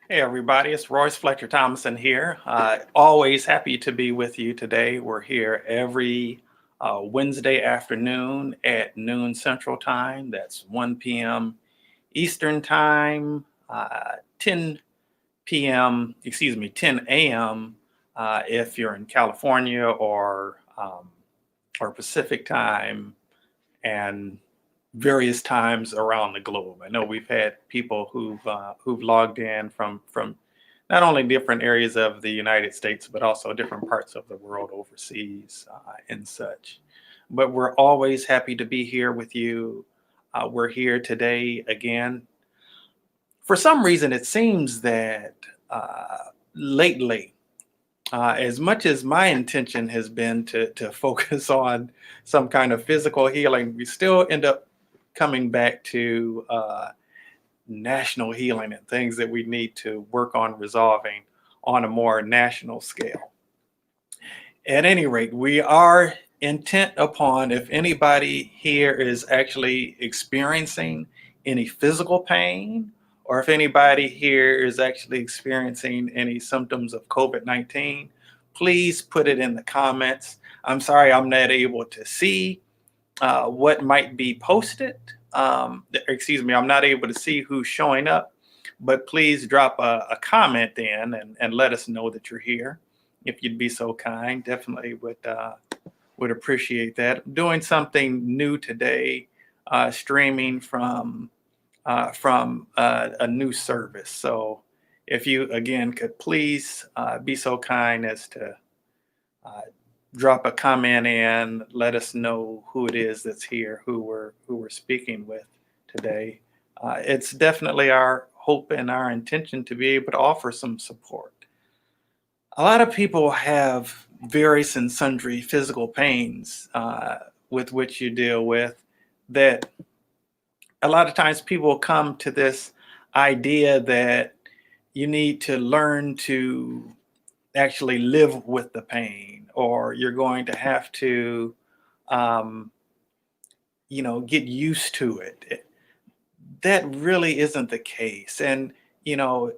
Hey everybody, it's Royce Fletcher Thomason here. Always happy to be with you today. We're here every Wednesday afternoon at noon Central Time. That's 1 p.m. Eastern Time, 10 p.m., 10 a.m. If you're in California or Pacific Time, and various times around the globe. I know we've had people who've logged in from not only different areas of the United States, but also different parts of the world overseas and such. But we're always happy to be here with you. We're here today again. For some reason, it seems that lately, as much as my intention has been to focus on some kind of physical healing, we still end up coming back to national healing and things that we need to work on resolving on a more national scale. At any rate, we are intent upon if anybody here is actually experiencing any physical pain, or if anybody here is actually experiencing any symptoms of COVID 19, please put it in the comments. I'm sorry I'm not able to see what might be posted. I'm not able to see who's showing up, but please drop a comment in and let us know that you're here. If you'd be so kind, definitely would appreciate that. I'm doing something new today, streaming from a new service. So if you again could please be so kind as to uh, drop a comment in, let us know who it is that's here, who we're speaking with today. It's definitely our hope and our intention to be able to offer some support. A lot of people have various and sundry physical pains with which you deal with that a lot of times people come to this idea that you need to learn to actually live with the pain, or you're going to have to um, get used to it. That really isn't the case. And you know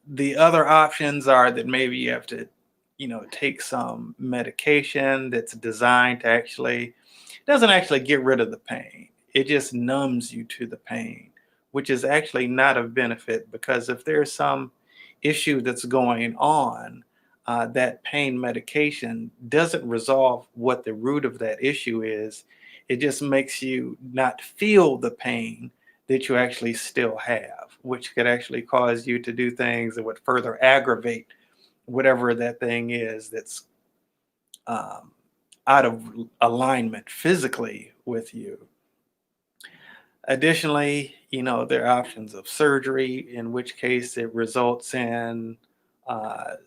the other options are that maybe you have to take some medication that's designed to actually doesn't actually get rid of the pain. It just numbs you to the pain, which is actually not of benefit, because if there's some issue that's going on, that pain medication doesn't resolve what the root of that issue is. It just makes you not feel the pain that you actually still have, which could actually cause you to do things that would further aggravate whatever that thing is that's um, out of alignment physically with you. Additionally, there are options of surgery, in which case it results in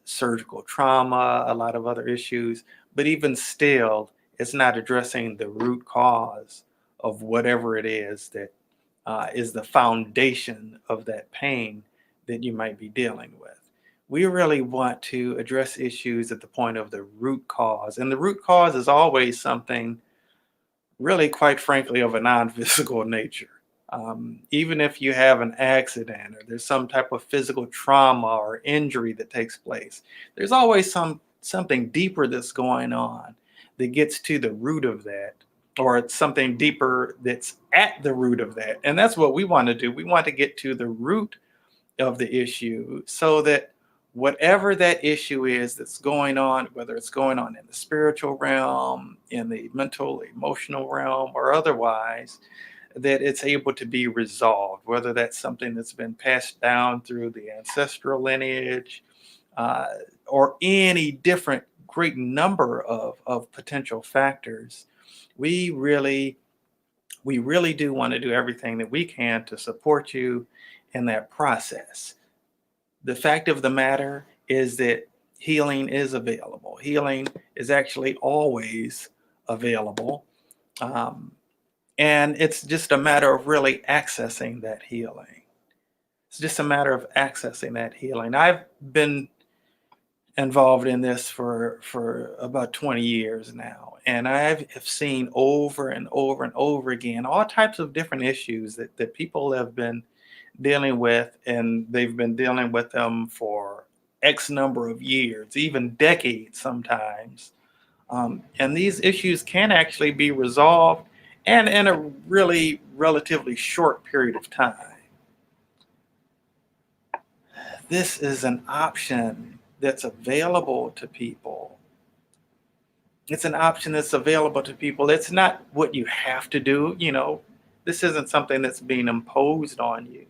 surgical trauma, a lot of other issues. But even still, it's not addressing the root cause of whatever it is that is the foundation of that pain that you might be dealing with. We really want to address issues at the point of the root cause. And the root cause is always something really, quite frankly, of a non-physical nature. Even if you have an accident or there's some type of physical trauma or injury that takes place, there's always something deeper that's going on that gets to the root of that, or it's something deeper that's at the root of that. And that's what we want to do. We want to get to the root of the issue so that whatever that issue is that's going on, whether it's going on in the spiritual realm, in the mental, emotional realm, or otherwise, that it's able to be resolved, whether that's something that's been passed down through the ancestral lineage, uh, or any different great number of potential factors. We really, we really do want to do everything that we can to support you in that process. The fact of the matter is that healing is available. Healing is actually always available. Um, and it's just a matter of really accessing that healing. It's just a matter of accessing that healing. I've been involved in this for about 20 years now, and I have seen over and over and over again all types of different issues that people have been dealing with, and they've been dealing with them for X number of years, even decades sometimes. And these issues can actually be resolved and in a really relatively short period of time. This is an option that's available to people. It's an option that's available to people. It's not what you have to do. This isn't something that's being imposed on you,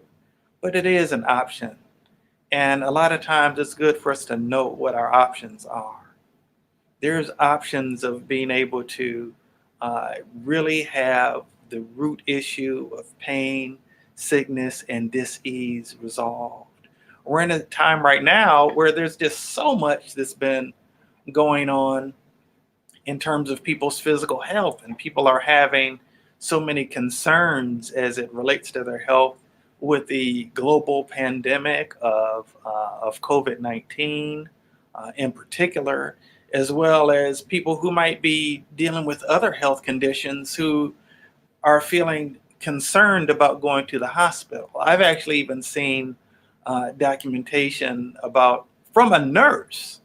but it is an option. And a lot of times it's good for us to know what our options are. There's options of being able to really have the root issue of pain, sickness, and dis-ease resolved. We're in a time right now where there's just so much that's been going on in terms of people's physical health, and people are having so many concerns as it relates to their health with the global pandemic of COVID-19 in particular, as well as people who might be dealing with other health conditions who are feeling concerned about going to the hospital. I've actually even seen documentation about from a nurse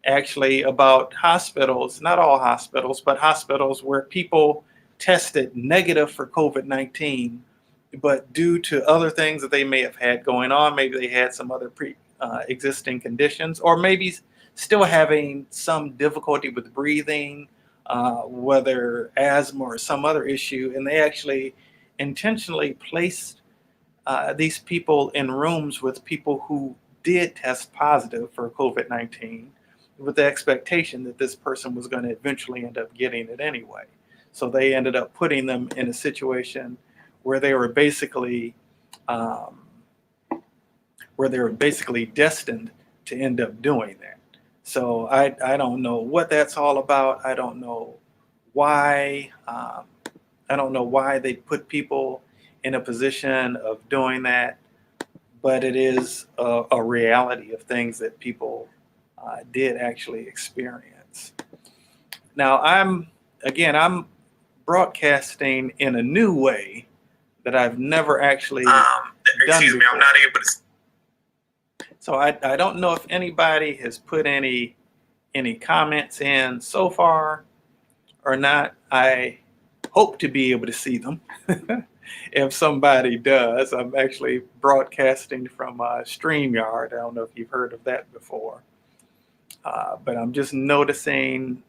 actually about hospitals, not all hospitals, but hospitals where people tested negative for COVID-19, but due to other things that they may have had going on, maybe they had some other existing conditions, or maybe still having some difficulty with breathing, whether asthma or some other issue, and they actually intentionally placed these people in rooms with people who did test positive for COVID-19 with the expectation that this person was going to eventually end up getting it anyway. So they ended up putting them in a situation where they were basically um, destined to end up doing that. So I don't know what that's all about. I don't know why. I don't know why they put people in a position of doing that, but it is a reality of things that people did actually experience. Now I'm broadcasting in a new way that I've never actually done excuse me, before. I'm not able to. So I don't know if anybody has put any comments in so far or not. I hope to be able to see them. If somebody does, I'm actually broadcasting from StreamYard. I don't know if you've heard of that before. But I'm just noticing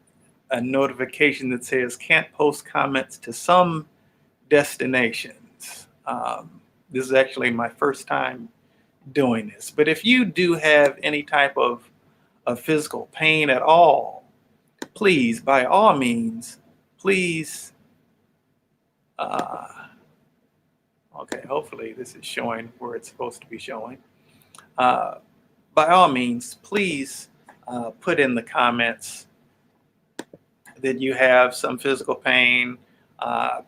a notification that says can't post comments to some destinations. This is actually my first time doing this. But if you do have any type of physical pain at all, please, by all means, please. Okay, hopefully this is showing where it's supposed to be showing. By all means, please put in the comments that you have some physical pain,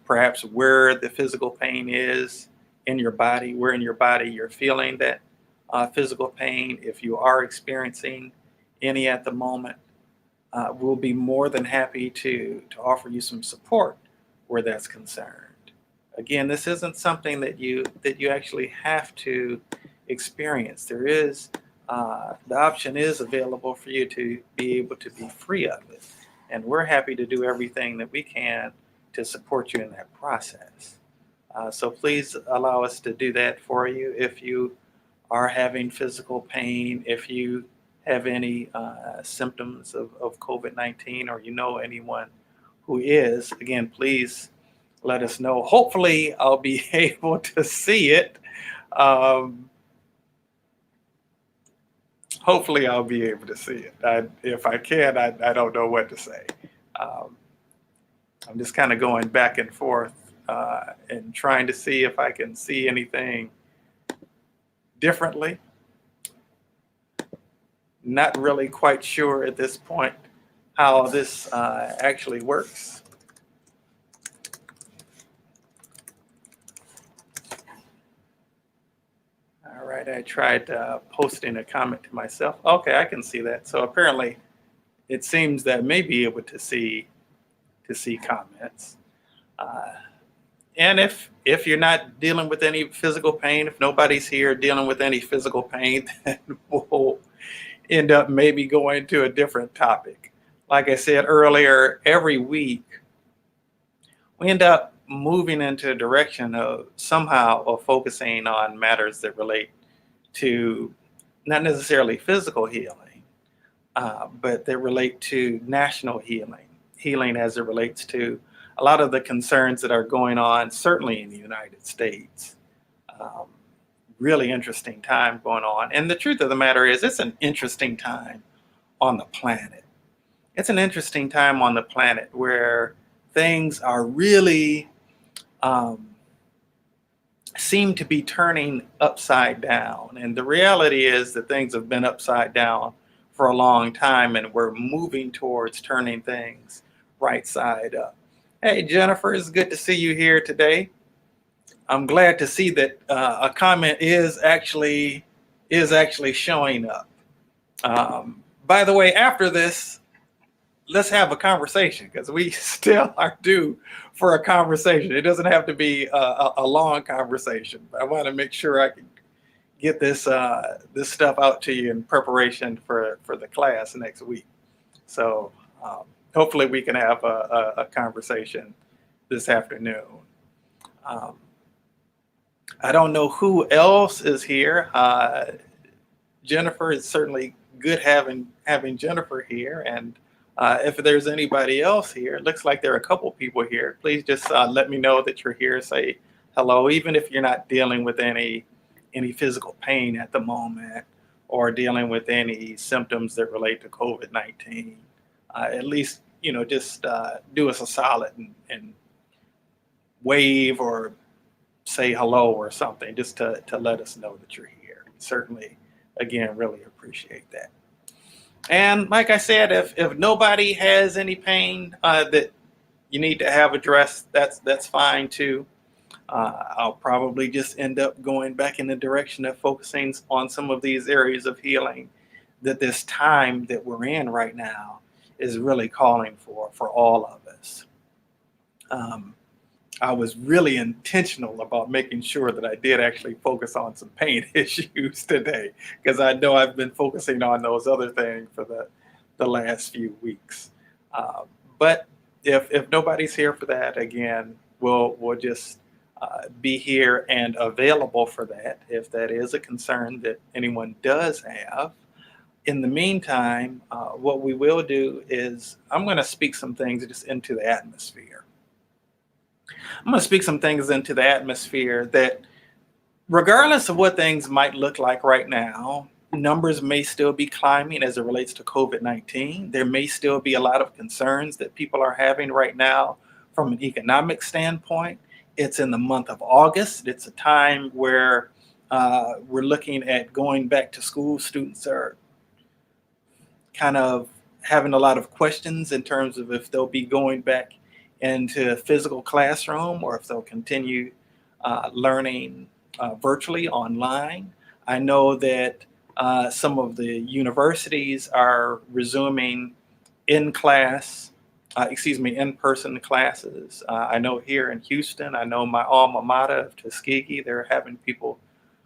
perhaps where the physical pain is in your body, where in your body you're feeling that physical pain. If you are experiencing any at the moment, we'll be more than happy to offer you some support where that's concerned. Again, this isn't something that you actually have to experience. There is the option is available for you to be able to be free of it, and we're happy to do everything that we can to support you in that process. So please allow us to do that for you. If you are having physical pain, if you have any symptoms of COVID-19, or you know anyone who is, again, please let us know. Hopefully I'll be able to see it. Hopefully I'll be able to see it. If I can, I don't know what to say. I'm just kind of going back and forth and trying to see if I can see anything differently. Not really quite sure at this point how this actually works. All right, I tried posting a comment to myself. Okay, I can see that. So apparently it seems that I may be able to see comments. And if you're not dealing with any physical pain, if nobody's here dealing with any physical pain, then we'll end up maybe going to a different topic. Like I said earlier, every week we end up moving into a direction of somehow of focusing on matters that relate to not necessarily physical healing, but that relate to national healing, healing as it relates to a lot of the concerns that are going on, certainly in the United States. Um, Really interesting time going on. And the truth of the matter is, it's an interesting time on the planet. It's an interesting time on the planet where things are really um, seem to be turning upside down. And the reality is that things have been upside down for a long time, and we're moving towards turning things right side up. Hey, Jennifer, it's good to see you here today. I'm glad to see that a comment is actually showing up. By the way, after this, let's have a conversation because we still are due for a conversation. It doesn't have to be a long conversation, but I want to make sure I can get this stuff out to you in preparation for the class next week. So hopefully we can have a conversation this afternoon. Um, I don't know who else is here. Jennifer, it's certainly good having Jennifer here. And if there's anybody else here, it looks like there are a couple people here. Please just let me know that you're here. Say hello, even if you're not dealing with any physical pain at the moment or dealing with any symptoms that relate to COVID-19. At least just do us a solid and wave or say hello or something just to let us know that you're here. Certainly, again, really appreciate that. And like I said, if nobody has any pain that you need to have addressed, that's fine too. I'll probably just end up going back in the direction of focusing on some of these areas of healing that this time that we're in right now is really calling for all of us. Um, I was really intentional about making sure that I did actually focus on some pain issues today because I know I've been focusing on those other things for the last few weeks. Uh, but if nobody's here for that, again, we'll just be here and available for that if that is a concern that anyone does have. In the meantime, what we will do is I'm going to speak some things just into the atmosphere. I'm going to speak some things into the atmosphere that, regardless of what things might look like right now, numbers may still be climbing as it relates to COVID-19. There may still be a lot of concerns that people are having right now from an economic standpoint. It's in the month of August. It's a time where we're looking at going back to school. Students are kind of having a lot of questions in terms of if they'll be going back into a physical classroom or if they'll continue learning virtually online. I know that some of the universities are resuming in-person classes. I know here in Houston, I know my alma mater of Tuskegee, they're having people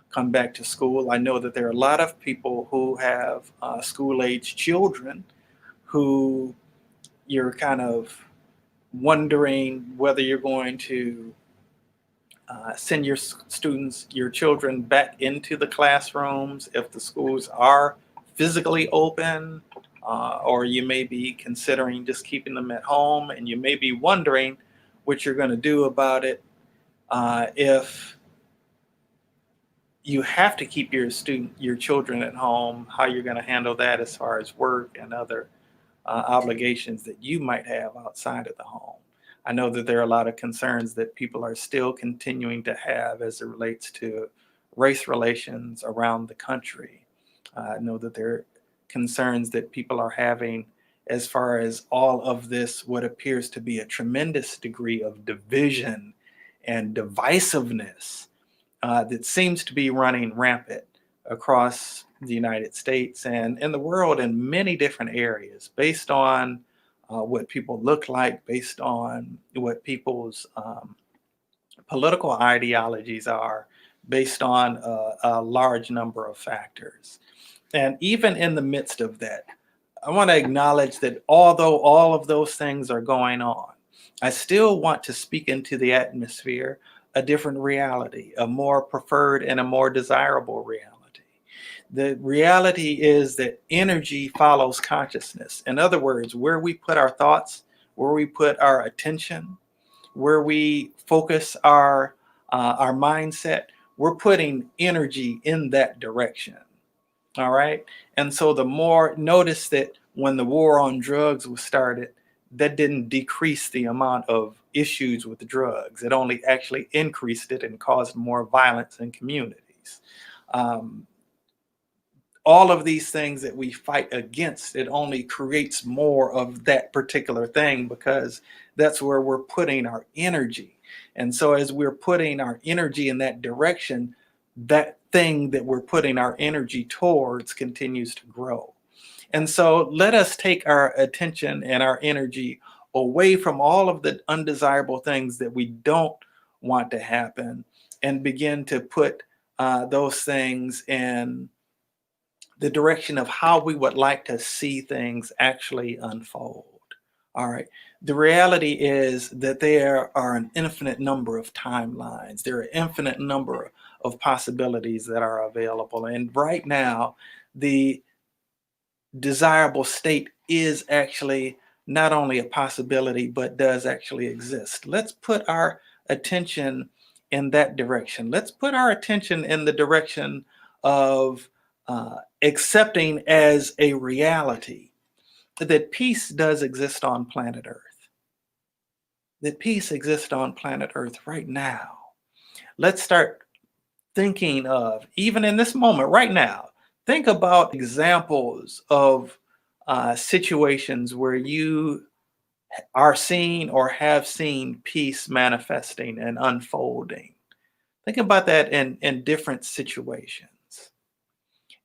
come back to school. I know that there are a lot of people who have school-age children who you're kind of wondering whether you're going to send your children back into the classrooms if the schools are physically open, or you may be considering just keeping them at home, and you may be wondering what you're going to do about it if you have to keep your children at home, how you're going to handle that as far as work and other obligations that you might have outside of the home. I know that there are a lot of concerns that people are still continuing to have as it relates to race relations around the country. I know that there are concerns that people are having as far as all of this, what appears to be a tremendous degree of division and divisiveness that seems to be running rampant across the United States and in the world in many different areas based on what people look like, based on what people's political ideologies are based on a large number of factors. And even in the midst of that, I want to acknowledge that although all of those things are going on, I still want to speak into the atmosphere a different reality, a more preferred and a more desirable reality. The reality is that energy follows consciousness. In other words, where we put our thoughts, where we put our attention, where we focus our mindset, we're putting energy in that direction. All right. And so the more, notice that when the war on drugs was started, that didn't decrease the amount of issues with the drugs. It only actually increased it and caused more violence in communities. Um, all of these things that we fight against, it only creates more of that particular thing because that's where we're putting our energy. And so as we're putting our energy in that direction, that thing that we're putting our energy towards continues to grow. And so let us take our attention and our energy away from all of the undesirable things that we don't want to happen and begin to put those things in the direction of how we would like to see things actually unfold. All right. The reality is that there are an infinite number of timelines. There are an infinite number of possibilities that are available. And right now, the desirable state is actually not only a possibility, but does actually exist. Let's put our attention in that direction. Let's put our attention in the direction of accepting as a reality that peace does exist on planet Earth, that peace exists on planet Earth right now. Let's start thinking of, even in this moment right now, think about examples of situations where you are seeing or have seen peace manifesting and unfolding. Think about that in different situations.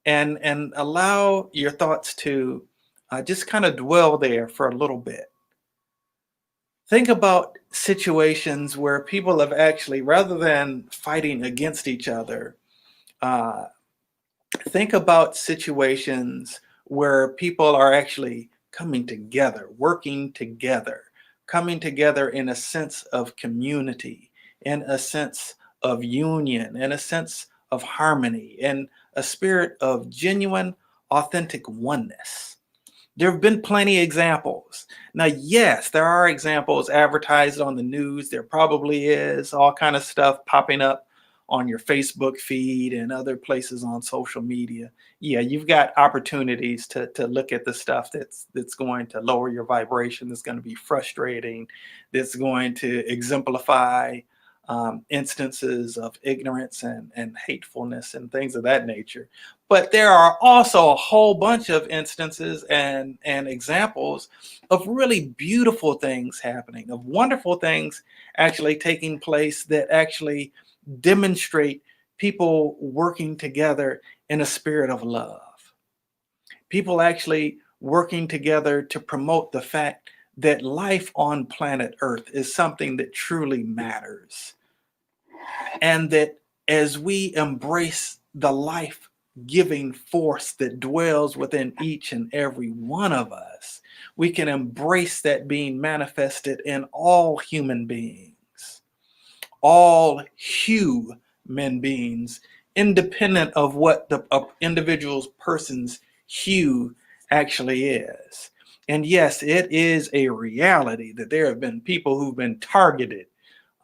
And allow your thoughts to just kind of dwell there for a little bit. Think about situations where people have actually, rather than fighting against each other, think about situations where people are actually coming together, working together, coming together in a sense of community, in a sense of union, in a sense of harmony, in a spirit of genuine, authentic oneness. There have been plenty of examples. Now, yes, there are examples advertised on the news. There probably is all kind of stuff popping up on your Facebook feed and other places on social media. Yeah, you've got opportunities to look at the stuff that's going to lower your vibration, that's going to be frustrating, that's going to exemplify instances of ignorance and hatefulness and things of that nature. But there are also a whole bunch of instances and examples of really beautiful things happening, of wonderful things actually taking place that actually demonstrate people working together in a spirit of love. People actually working together to promote the fact that life on planet Earth is something that truly matters. And that as we embrace the life giving force that dwells within each and every one of us, we can embrace that being manifested in all human beings, all human beings, independent of what the individual's person's hue actually is. And yes, it is a reality that there have been people who've been targeted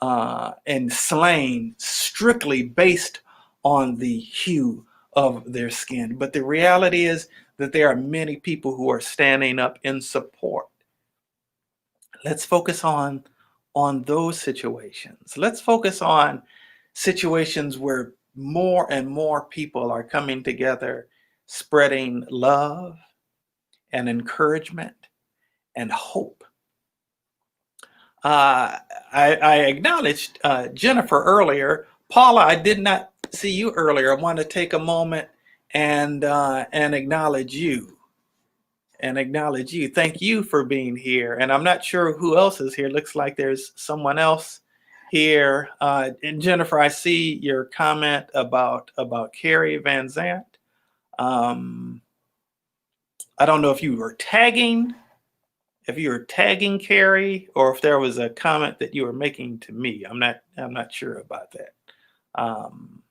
and slain strictly based on the hue of their skin. But the reality is that there are many people who are standing up in support. Let's focus on those situations. Let's focus on situations where more and more people are coming together, spreading love and encouragement and hope. I acknowledged Jennifer earlier. Paula, I did not see you earlier. I want to take a moment and acknowledge you. Thank you for being here. And I'm not sure who else is here. Looks like there's someone else here. And Jennifer, I see your comment about Carrie Van Zant. I don't know if you were tagging, Carrie, or if there was a comment that you were making to me. I'm not sure about that. Um,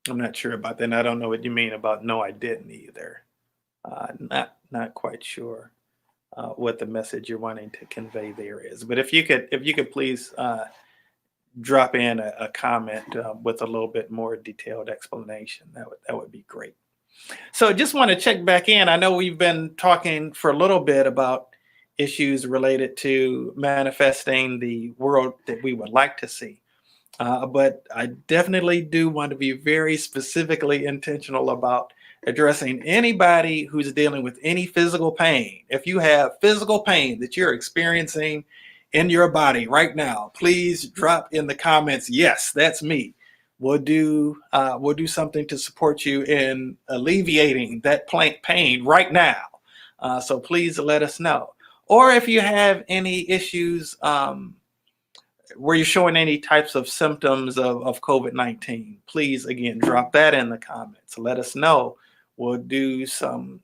I'm not sure about that. And I don't know what you mean about no, I didn't either. Not quite sure what the message you're wanting to convey there is. But if you could please drop in a comment with a little bit more detailed explanation, that would be great. So just want to check back in. I know we've been talking for a little bit about issues related to manifesting the world that we would like to see. But I definitely do want to be very specifically intentional about addressing anybody who's dealing with any physical pain. If you have physical pain that you're experiencing in your body right now, please drop in the comments, yes, that's me. We'll do something to support you in alleviating that pain right now. So please let us know. Or if you have any issues where you're showing any types of symptoms of COVID-19, please again drop that in the comments. Let us know. We'll do some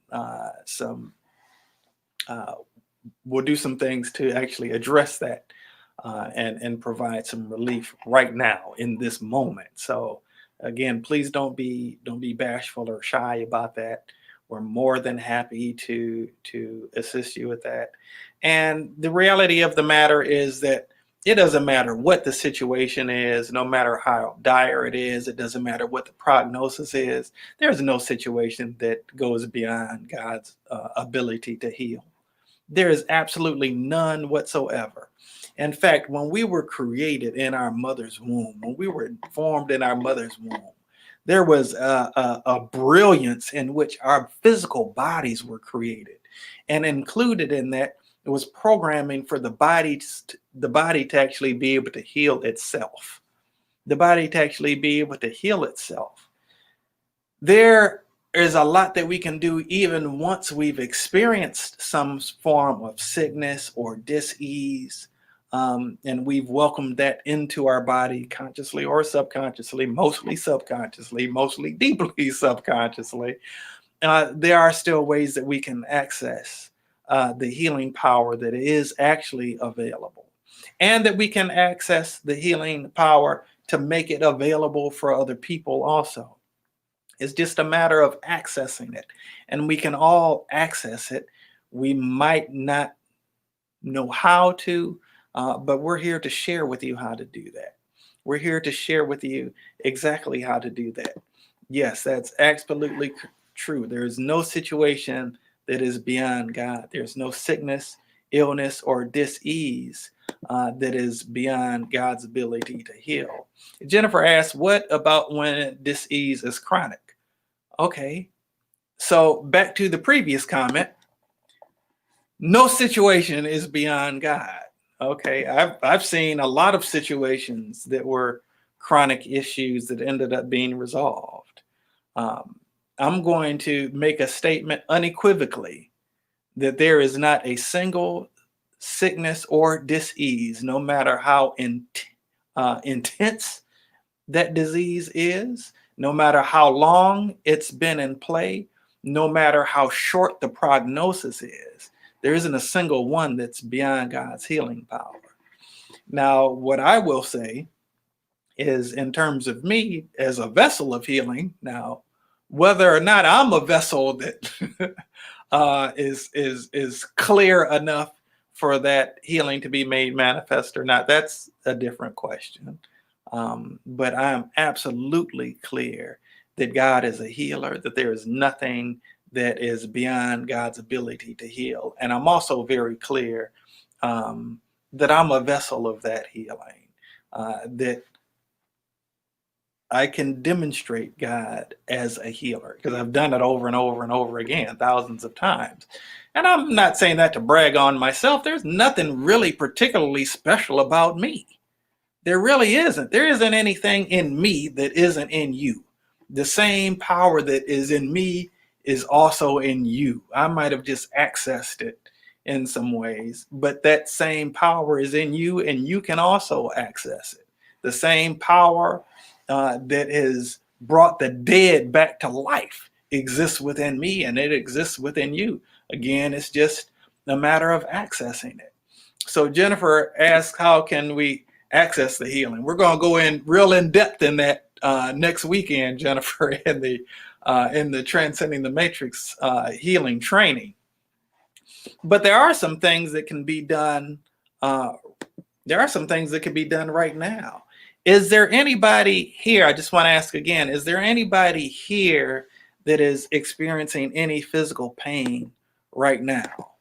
things to actually address that and provide some relief right now in this moment. So again, please don't be bashful or shy about that. We're more than happy to assist you with that. And the reality of the matter is that it doesn't matter what the situation is, no matter how dire it is, it doesn't matter what the prognosis is. There's no situation that goes beyond God's ability to heal. There is absolutely none whatsoever. In fact, when we were created in our mother's womb, when we were formed in our mother's womb, there was a brilliance in which our physical bodies were created. And included in that, it was programming for the body to actually be able to heal itself. The body to actually be able to heal itself. There is a lot that we can do even once we've experienced some form of sickness or dis-ease, and we've welcomed that into our body consciously or subconsciously, mostly subconsciously, mostly deeply subconsciously. There are still ways that we can access the healing power that is actually available, and that we can access the healing power to make it available for other people also. It's just a matter of accessing it, and we can all access it. We might not know how to, but we're here to share with you how to do that. We're here to share with you exactly how to do that. Yes, that's absolutely true. There is no situation that is beyond God. There's no sickness, illness, or dis-ease that is beyond God's ability to heal. Jennifer asked, what about when dis-ease is chronic? Okay, so back to the previous comment, no situation is beyond God. Okay, I've seen a lot of situations that were chronic issues that ended up being resolved. I'm going to make a statement unequivocally that there is not a single sickness or dis-ease, no matter how intense that disease is, no matter how long it's been in play, no matter how short the prognosis is, there isn't a single one that's beyond God's healing power. Now, what I will say is, in terms of me as a vessel of healing, now, whether or not I'm a vessel that is clear enough for that healing to be made manifest or not, that's a different question. But I'm absolutely clear that God is a healer, that there is nothing that is beyond God's ability to heal. And I'm also very clear that I'm a vessel of that healing, that I can demonstrate God as a healer because I've done it over and over and over again, thousands of times. And I'm not saying that to brag on myself. There's nothing really particularly special about me. There really isn't. There isn't anything in me that isn't in you. The same power that is in me is also in you. I might have just accessed it in some ways, but that same power is in you and you can also access it. The same power that has brought the dead back to life exists within me and it exists within you. Again, it's just a matter of accessing it. So Jennifer asked, how can we access the healing? We're going to go in real in depth in that next weekend, Jennifer, in the Transcending the Matrix healing training. But there are some things that can be done. There are some things that can be done right now. Is there anybody here? I just want to ask again, is there anybody here that is experiencing any physical pain right now?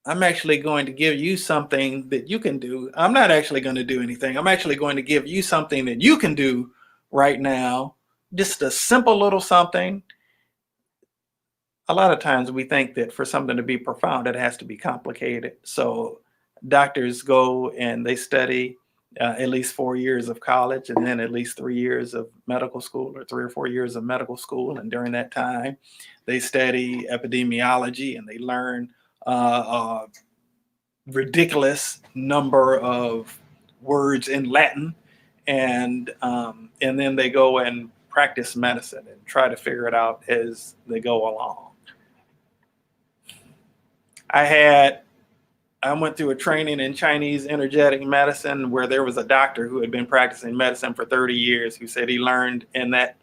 I'm actually going to give you something that you can do. I'm not actually going to do anything. I'm actually going to give you something that you can do right now. Just a simple little something. A lot of times we think that for something to be profound, it has to be complicated. So doctors go and they study at least 4 years of college and then at least 3 years of medical school, or 3 or 4 years of medical school. And during that time, they study epidemiology and they learn a ridiculous number of words in Latin. And then they go and practice medicine and try to figure it out as they go along. I went through a training in Chinese energetic medicine where there was a doctor who had been practicing medicine for 30 years who said he learned in that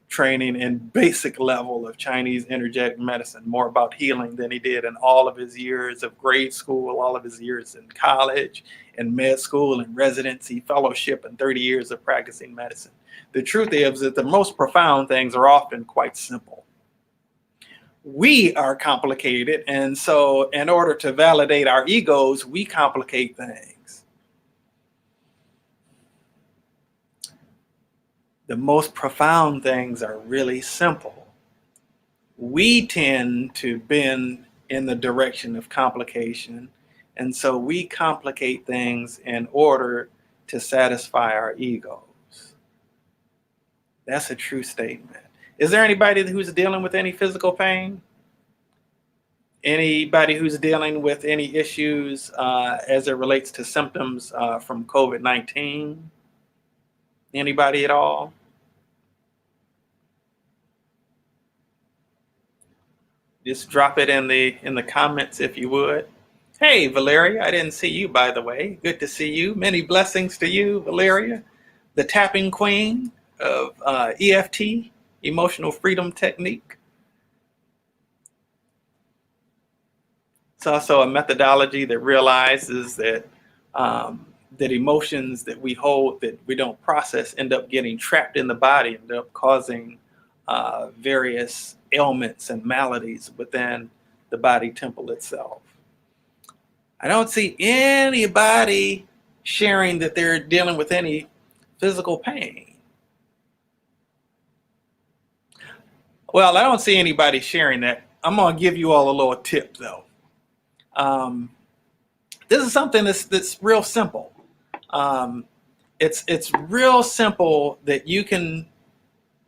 training and basic level of Chinese energetic medicine more about healing than he did in all of his years of grade school, all of his years in college and med school and residency, fellowship, and 30 years of practicing medicine. The truth is that the most profound things are often quite simple. We are complicated, and so in order to validate our egos, we complicate things. The most profound things are really simple. We tend to bend in the direction of complication, and so we complicate things in order to satisfy our egos. That's a true statement. Is there anybody who's dealing with any physical pain? Anybody who's dealing with any issues as it relates to symptoms from COVID-19? Anybody at all? Just drop it in the comments if you would. Hey, Valeria, I didn't see you, by the way. Good to see you. Many blessings to you, Valeria, the tapping queen of EFT, Emotional Freedom Technique. It's also a methodology that realizes that that emotions that we hold that we don't process end up getting trapped in the body, end up causing various ailments and maladies within the body temple itself. I don't see anybody sharing that they're dealing with any physical pain. Well, I don't see anybody sharing that. I'm going to give you all a little tip, though. This is something that's real simple. It's real simple that you can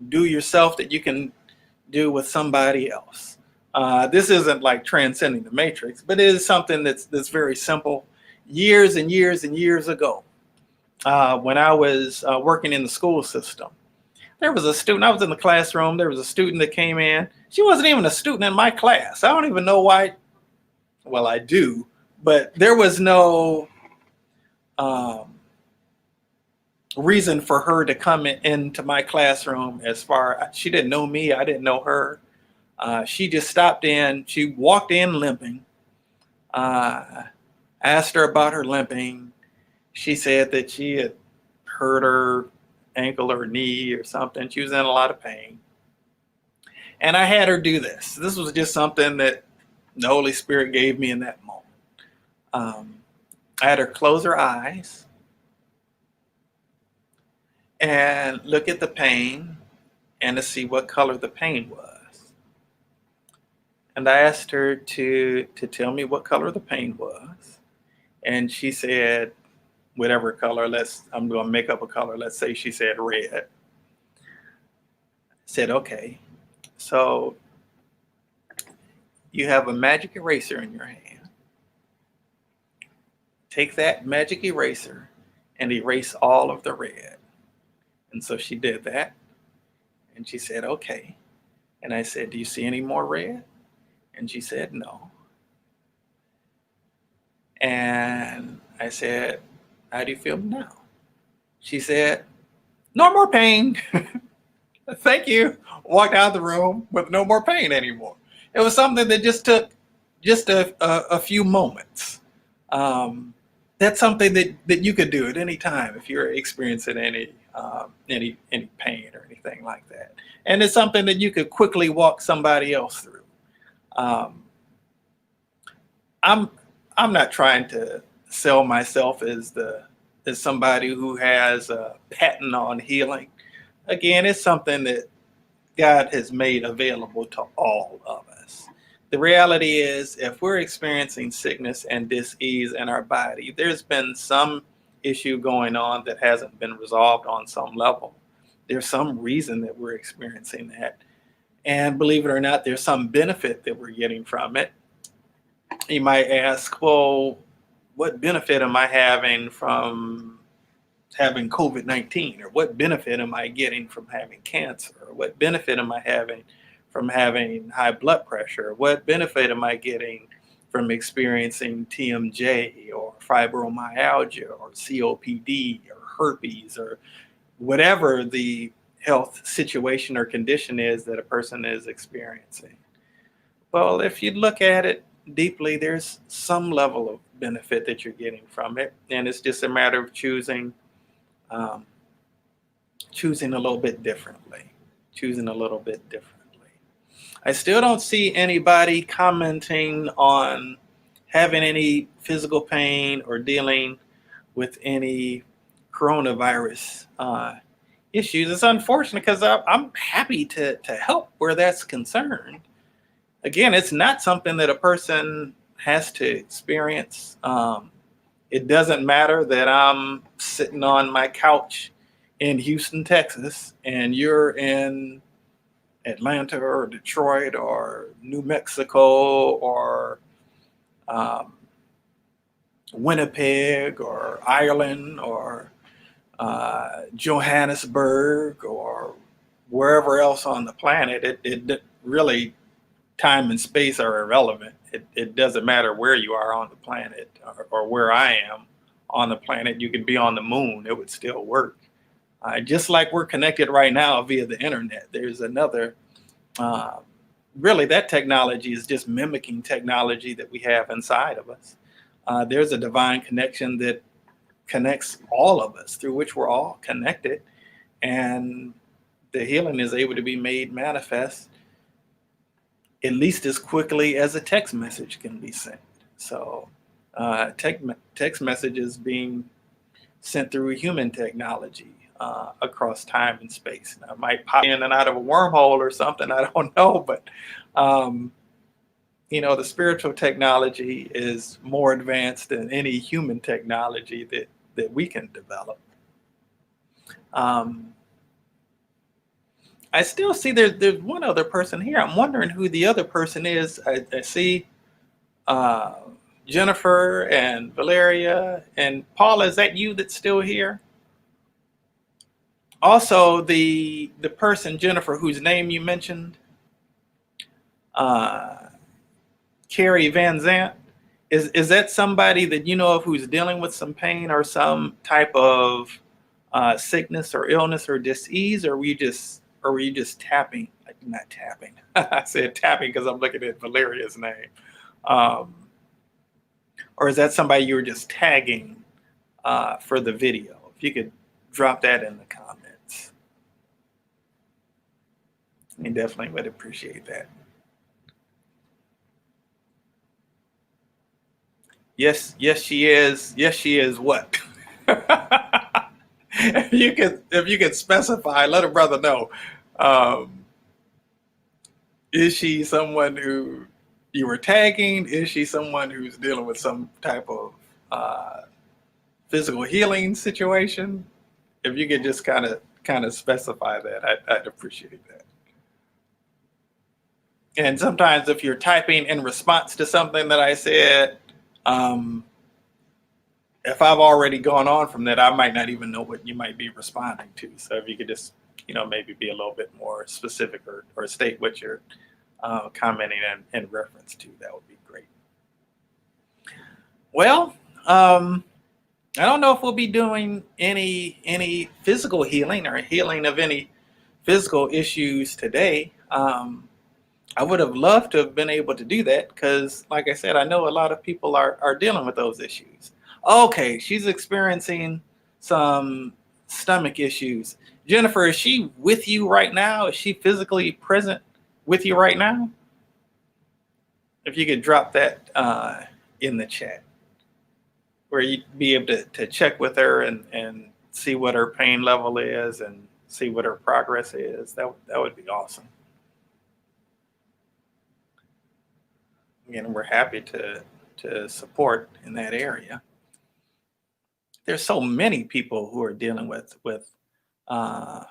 do yourself, that you can do with somebody else. This isn't like transcending the matrix, but it is something that's very simple. Years and years and years ago, when I was working in the school system, there was a student. I was in the classroom. There was a student that came in. She wasn't even a student in my class. I don't even know why. Well, I do, but there was no reason for her to come into my classroom. She didn't know me, I didn't know her. She just stopped in. She walked in limping. Asked her about her limping. She said that she had hurt her ankle or knee or something. She was in a lot of pain. And I had her do this. This was just something that the Holy Spirit gave me in that moment. I had her close her eyes and look at the pain and to see what color the pain was. And I asked her to tell me what color the pain was. And she said, whatever color, I'm going to make up a color. Let's say she said red. I said, okay. So you have a magic eraser in your hand. Take that magic eraser and erase all of the red. And so she did that. And she said, okay. And I said, do you see any more red? And she said, no. And I said, how do you feel now? She said, no more pain. Thank you. Walked out of the room with no more pain anymore. It was something that just took just a few moments. That's something that you could do at any time if you're experiencing any pain or anything like that. And it's something that you could quickly walk somebody else through. I'm not trying to sell myself as somebody who has a patent on healing. Again, it's something that God has made available to all of us. The reality is, if we're experiencing sickness and dis-ease in our body, there's been some issue going on that hasn't been resolved on some level. There's some reason that we're experiencing that. And believe it or not, there's some benefit that we're getting from it. You might ask, well, what benefit am I having from having COVID-19? Or what benefit am I getting from having cancer? Or what benefit am I having from having high blood pressure? Or what benefit am I getting from experiencing TMJ or fibromyalgia or COPD or herpes or whatever the health situation or condition is that a person is experiencing? Well, if you look at it deeply, there's some level of benefit that you're getting from it. And it's just a matter of choosing a little bit differently, I still don't see anybody commenting on having any physical pain or dealing with any coronavirus issues. It's unfortunate because I'm happy to help where that's concerned. Again, it's not something that a person has to experience. It doesn't matter that I'm sitting on my couch in Houston, Texas, and you're in Atlanta or Detroit or New Mexico or Winnipeg or Ireland or Johannesburg or wherever else on the planet. It really, time and space are irrelevant. It doesn't matter where you are on the planet or where I am on the planet. You could be on the moon, it would still work. Just like we're connected right now via the internet. There's another, really that technology is just mimicking technology that we have inside of us. There's a divine connection that connects all of us, through which we're all connected. And the healing is able to be made manifest at least as quickly as a text message can be sent. So text messages being sent through human technology across time and space. Now, it might pop in and out of a wormhole or something, I don't know, but the spiritual technology is more advanced than any human technology that we can develop. I still see there's one other person here. I'm wondering who the other person is. I see Jennifer and Valeria and Paula. Is that you that's still here? Also, the person, Jennifer, whose name you mentioned, Carrie Van Zant, is that somebody that you know of who's dealing with some pain or some type of sickness or illness or disease, or were you just tapping? Like, not tapping. I said tapping because I'm looking at Valeria's name. Or is that somebody you were just tagging for the video? If you could drop that in the comments. I definitely would appreciate that. Yes, she is. Yes, she is what? If you could specify, let a brother know. Is she someone who you were tagging? Is she someone who's dealing with some type of physical healing situation? If you could just kind of specify that, I'd appreciate that. And sometimes if you're typing in response to something that I said, um, if I've already gone on from that, I might not even know what you might be responding to. So if you could just, maybe be a little bit more specific, or state what you're commenting in reference to, that would be great. Well, I don't know if we'll be doing any physical healing or healing of any physical issues today. I would have loved to have been able to do that because, like I said, I know a lot of people are dealing with those issues. Okay, she's experiencing some stomach issues. Jennifer, is she with you right now? Is she physically present with you right now? If you could drop that in the chat, where you'd be able to check with her and see what her pain level is and see what her progress is, that would be awesome. Again, we're happy to support in that area. There's so many people who are dealing uh,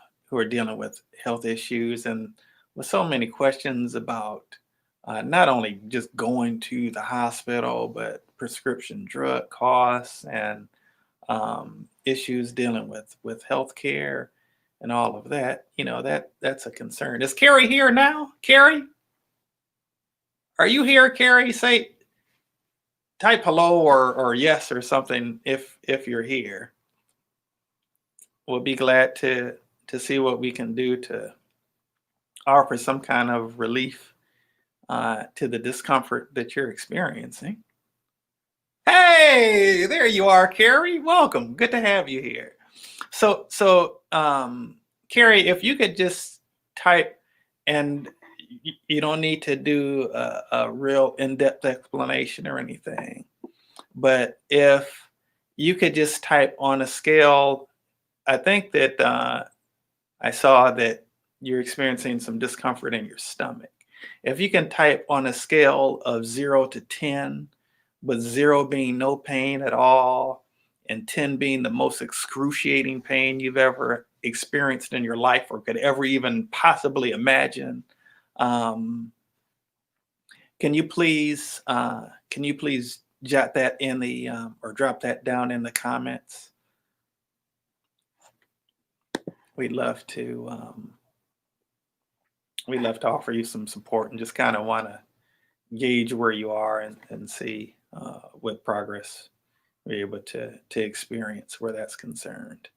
with health issues, and with so many questions about not only just going to the hospital, but prescription drug costs and issues dealing with healthcare and all of that. That's a concern. Is Carrie here now? Carrie, are you here? Carrie, say, type hello or yes or something if you're here. We'll be glad to see what we can do to offer some kind of relief to the discomfort that you're experiencing. Hey, there you are, Carrie. Welcome. Good to have you here. So, Carrie, if you could just type, and you don't need to do a real in-depth explanation or anything, but if you could just type on a scale. I think that I saw that you're experiencing some discomfort in your stomach. If you can type on a scale of 0 to 10, with 0 being no pain at all, and 10 being the most excruciating pain you've ever experienced in your life or could ever even possibly imagine, um, can you please jot that in the or drop that down in the comments? We'd love to offer you some support and just kind of want to gauge where you are and see what progress we're able to experience where that's concerned.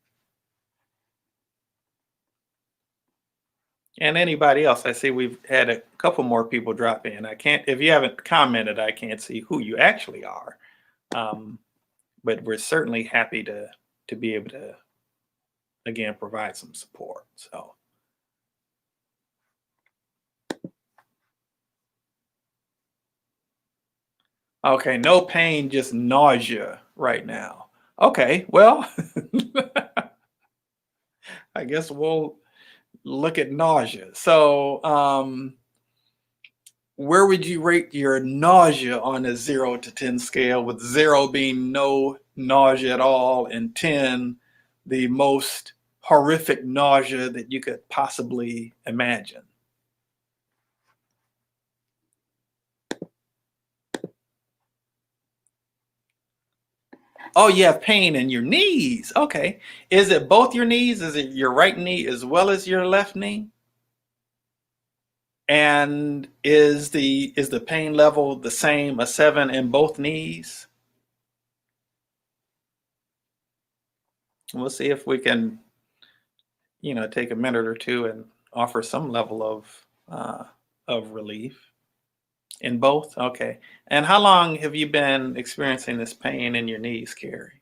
And anybody else, I see we've had a couple more people drop in. I can't, if you haven't commented, I can't see who you actually are. Um, but we're certainly happy to be able to again provide some support. So, okay, no pain, just nausea right now. Okay, well, I guess we'll look at nausea. So, where would you rate your nausea on a 0 to 10 scale, with 0 being no nausea at all and 10 the most horrific nausea that you could possibly imagine? Oh, you have pain in your knees. Okay. Is it both your knees? Is it your right knee as well as your left knee? And is the pain level the same, a 7 in both knees? We'll see if we can, take a minute or two and offer some level of relief in both. Okay. And how long have you been experiencing this pain in your knees, Carrie?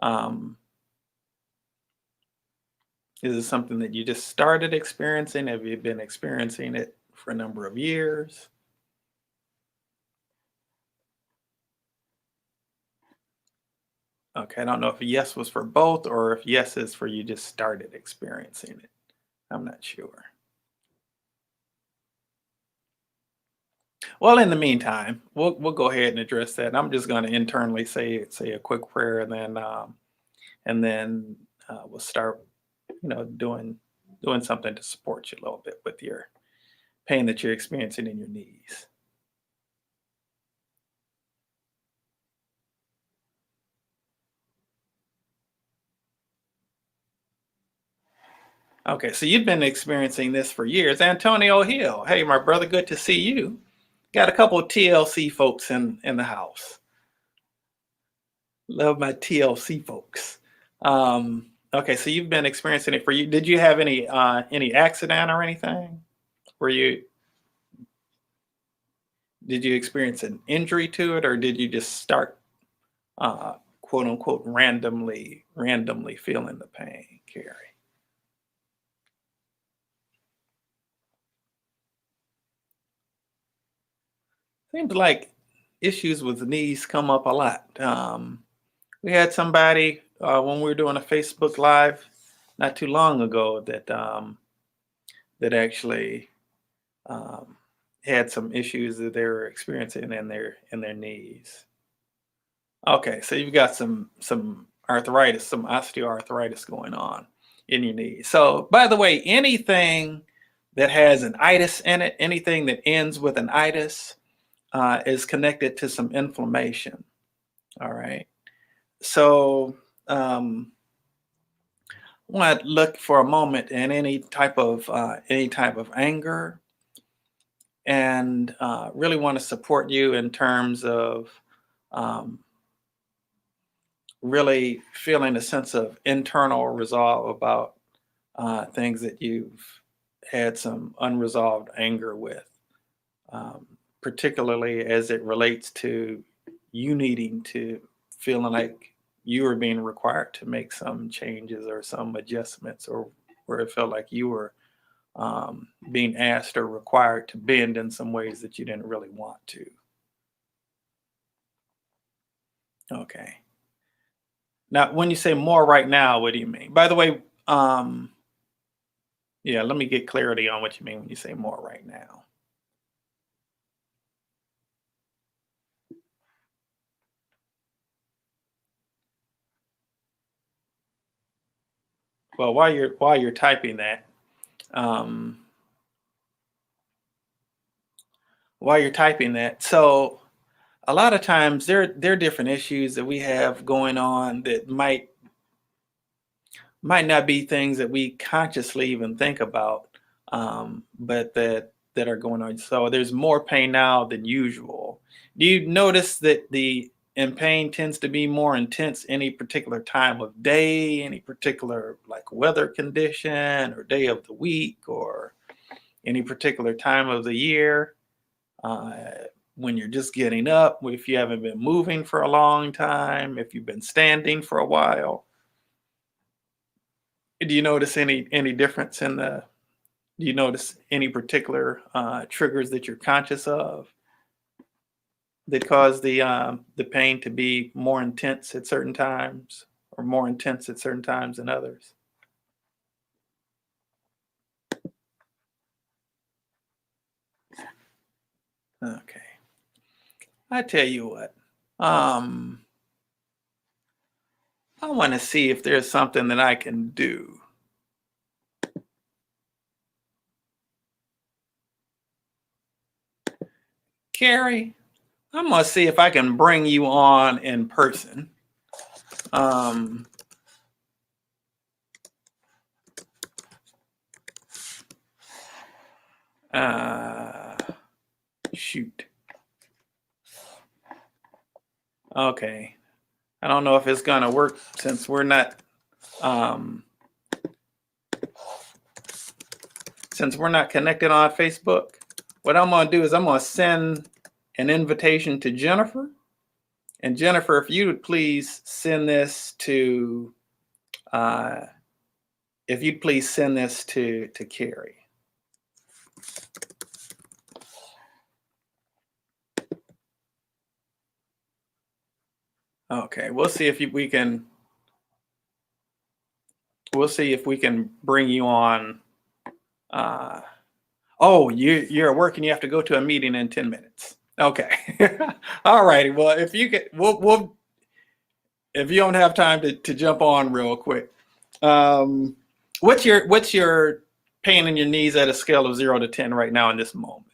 Um, is it something that you just started experiencing? Have you been experiencing it for a number of years? Okay, I don't know if yes was for both or if yes is for you just started experiencing it. I'm not sure. Well, in the meantime, we'll go ahead and address that. I'm just going to internally say a quick prayer, and then we'll start, doing something to support you a little bit with your pain that you're experiencing in your knees. Okay, so you've been experiencing this for years. Antonio Hill, hey, my brother, good to see you. Got a couple of TLC folks in the house. Love my TLC folks. Okay, so you've been experiencing it for you. Did you have any accident or anything? Were you Did you experience an injury to it, or did you just start quote unquote randomly feeling the pain, Carrie? Seems like issues with the knees come up a lot. We had somebody when we were doing a Facebook Live not too long ago that actually um, had some issues that they were experiencing in their knees. Okay, so you've got some arthritis, some osteoarthritis going on in your knees. So, by the way, anything that has an itis in it, anything that ends with an itis, is connected to some inflammation. All right. So, I want to look for a moment in any type of anger, and really want to support you in terms of um, really feeling a sense of internal resolve about things that you've had some unresolved anger with, um, particularly as it relates to you needing to feeling like you were being required to make some changes or some adjustments, or where it felt like you were being asked or required to bend in some ways that you didn't really want to. Okay. Now, when you say more right now, what do you mean? By the way, yeah, let me get clarity on what you mean when you say more right now. Well, while you're typing that, um, so a lot of times there are different issues that we have going on that might not be things that we consciously even think about, but that are going on. So there's more pain now than usual. Do you notice that the and pain tends to be more intense any particular time of day, any particular like weather condition or day of the week, or any particular time of the year? Uh, when you're just getting up, if you haven't been moving for a long time, if you've been standing for a while, do you notice any difference in the? Do you notice any particular triggers that you're conscious of that cause the pain to be more intense at certain times, or more intense at certain times than others? Okay, I tell you what. Um, I want to see if there's something that I can do. Carrie, I'm gonna see if I can bring you on in person. Um, uh, shoot. Okay. I don't know if it's gonna work um, since we're not connected on Facebook. What I'm gonna do is I'm gonna send an invitation to Jennifer. And Jennifer, if you would please send this to uh, if you'd please send this to Carrie. Okay, we'll see if we can bring you on. Uh, oh, you're at work and you have to go to a meeting in 10 minutes. Okay. All righty. Well, if you get, we'll if you don't have time to jump on real quick, what's your pain in your knees at a scale of 0 to 10 right now in this moment.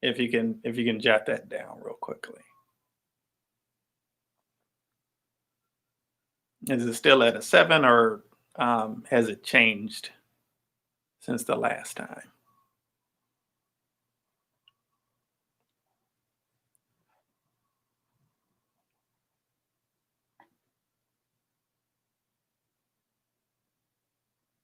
If you can jot that down real quickly. Is it still at a 7, or has it changed since the last time?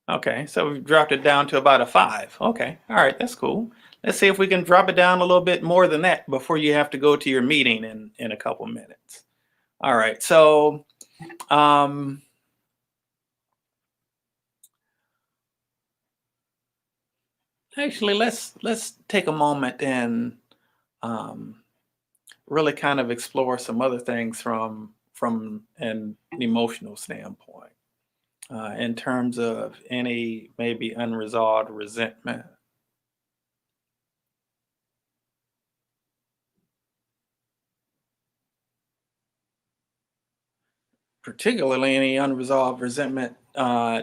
Okay, so we've dropped it down to about a 5. Okay, all right, that's cool. Let's see if we can drop it down a little bit more than that before you have to go to your meeting in a couple minutes. All right, so um, actually, let's take a moment and um, really kind of explore some other things from an emotional standpoint, in terms of any maybe unresolved resentment, particularly any unresolved resentment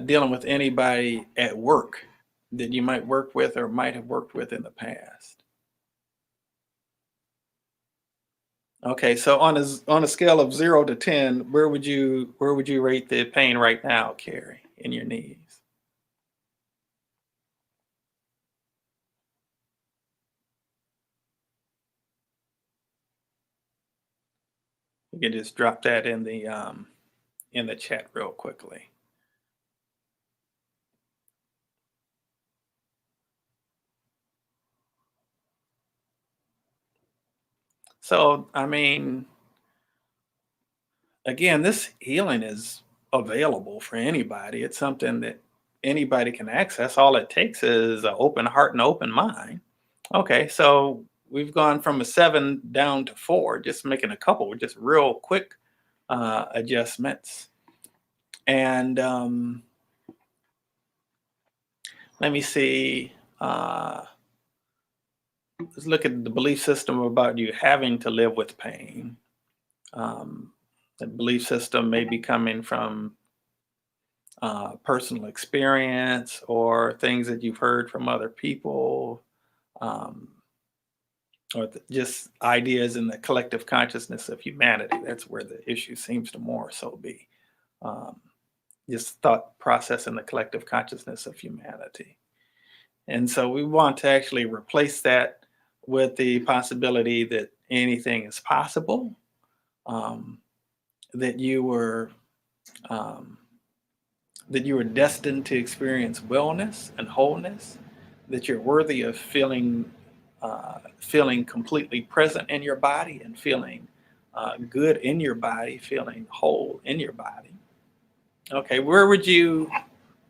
dealing with anybody at work that you might work with or might have worked with in the past. Okay, so on a scale of 0 to 10, where would you rate the pain right now, Carrie, in your knees? You can just drop that in the chat real quickly. So, I mean, again, this healing is available for anybody. It's something that anybody can access. All it takes is an open heart and open mind. Okay, so we've gone from a 7 down to 4, just making a couple just real quick adjustments. And let me see. Let's look at the belief system about you having to live with pain. Um, the belief system may be coming from personal experience or things that you've heard from other people, um, or just ideas in the collective consciousness of humanity. That's where the issue seems to more so be. Um, just thought process in the collective consciousness of humanity. And so we want to actually replace that with the possibility that anything is possible, um, that you were um, that you were destined to experience wellness and wholeness, that you're worthy of feeling completely present in your body and feeling good in your body, feeling whole in your body. Okay, where would you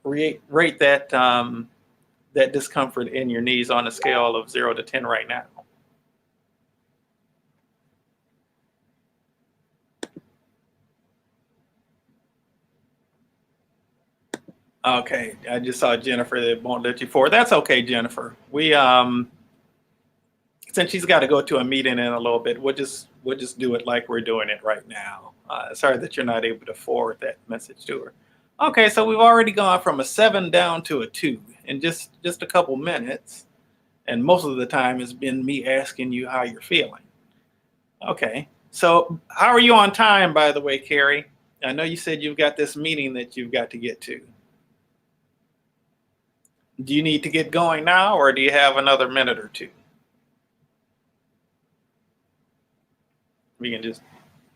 rate that discomfort in your knees on a scale of 0 to 10 right now? Okay, I just saw Jennifer that won't let you forward. That's okay, Jennifer. We since she's got to go to a meeting in a little bit, we'll just do it like we're doing it right now. Sorry that you're not able to forward that message to her. Okay, so we've already gone from a 7 down to a 2 in just a couple minutes, and most of the time it's been me asking you how you're feeling. Okay, so how are you on time, by the way, Carrie? I know you said you've got this meeting that you've got to get to. Do you need to get going now, or do you have another minute or two? We can just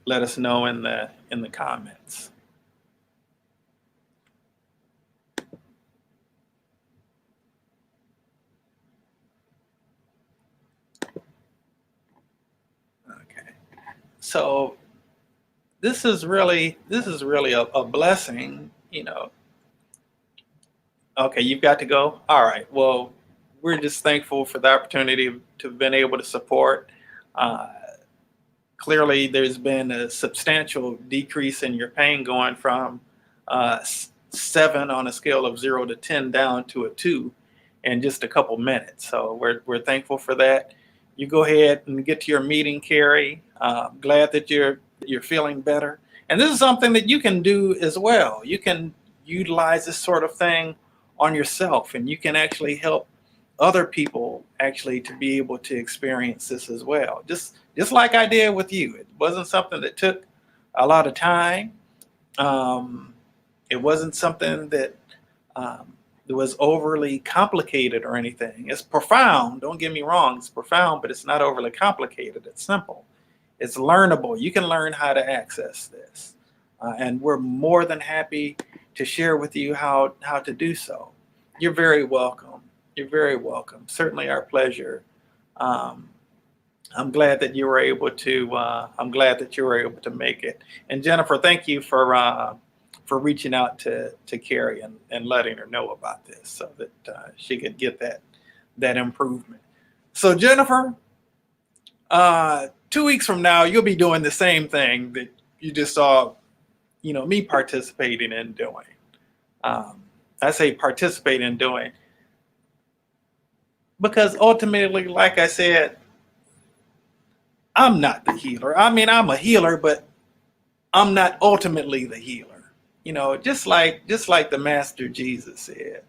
let us know in the comments. Okay. So this is really a blessing, you know. Okay, you've got to go. All right. Well, we're just thankful for the opportunity to have been able to support. Uh, Clearly, there's been a substantial decrease in your pain going from 7 on a scale of 0 to 10 down to a 2 in just a couple minutes. So we're thankful for that. You go ahead and get to your meeting, Carrie. Glad that you're feeling better. And this is something that you can do as well. You can utilize this sort of thing on yourself, and you can actually help other people actually to be able to experience this as well. Just like I did with you. It wasn't something that took a lot of time. Um, it wasn't something um, that was overly complicated or anything. It's profound. Don't get me wrong. It's profound, but it's not overly complicated. It's simple. It's learnable. You can learn how to access this, and we're more than happy to share with you how to do so. You're very welcome. You're very welcome. Certainly our pleasure. Um, I'm glad that you were able to. I'm glad that you were able to make it. And Jennifer, thank you for reaching out to Carrie and letting her know about this so that she could get that improvement. So Jennifer, 2 weeks from now, you'll be doing the same thing that you just saw, me participating in doing. I say participate in doing because ultimately, like I said, I'm not the healer. I mean, I'm a healer, but I'm not ultimately the healer. Just like the Master Jesus said,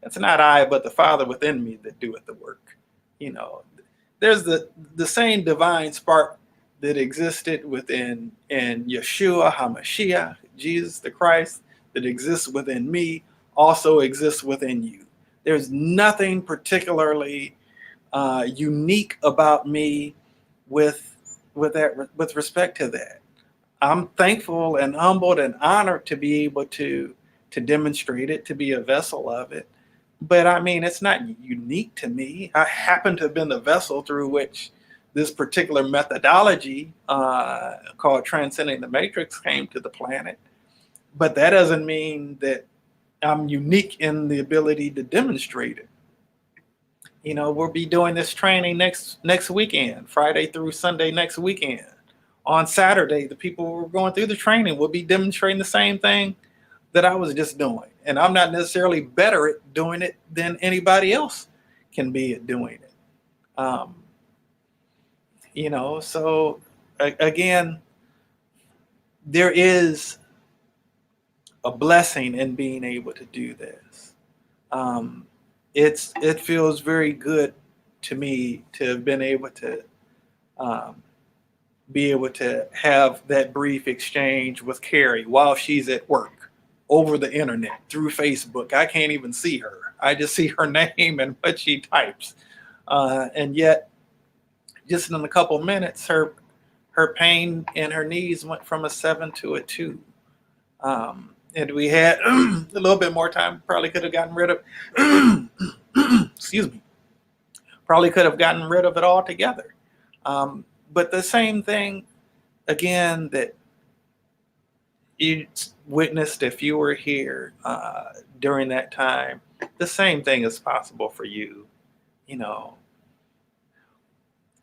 it's not I, but the Father within me that doeth the work. You know, there's the same divine spark that existed within in Yeshua HaMashiach, Jesus the Christ, that exists within me, also exists within you. There's nothing particularly unique about me with respect to that. I'm thankful and humbled and honored to be able to demonstrate it, to be a vessel of it. But I mean, it's not unique to me. I happen to have been the vessel through which this particular methodology called Transcending the Matrix came to the planet. But that doesn't mean that I'm unique in the ability to demonstrate it. We'll be doing this training next weekend, Friday through Sunday next weekend. On Saturday, the people who are going through the training will be demonstrating the same thing that I was just doing. And I'm not necessarily better at doing it than anybody else can be at doing it. Um, so again, there is a blessing in being able to do this. It feels very good to me to have been able to um, have that brief exchange with Carrie while she's at work over the internet through Facebook. I can't even see her. I just see her name and what she types. And yet, just in a couple minutes, her pain in her knees went from a 7 to a 2. And we had a little bit more time, probably could have gotten rid of, excuse me, probably could have gotten rid of it altogether. But the same thing, again, that you witnessed if you were here during that time, the same thing is possible for you.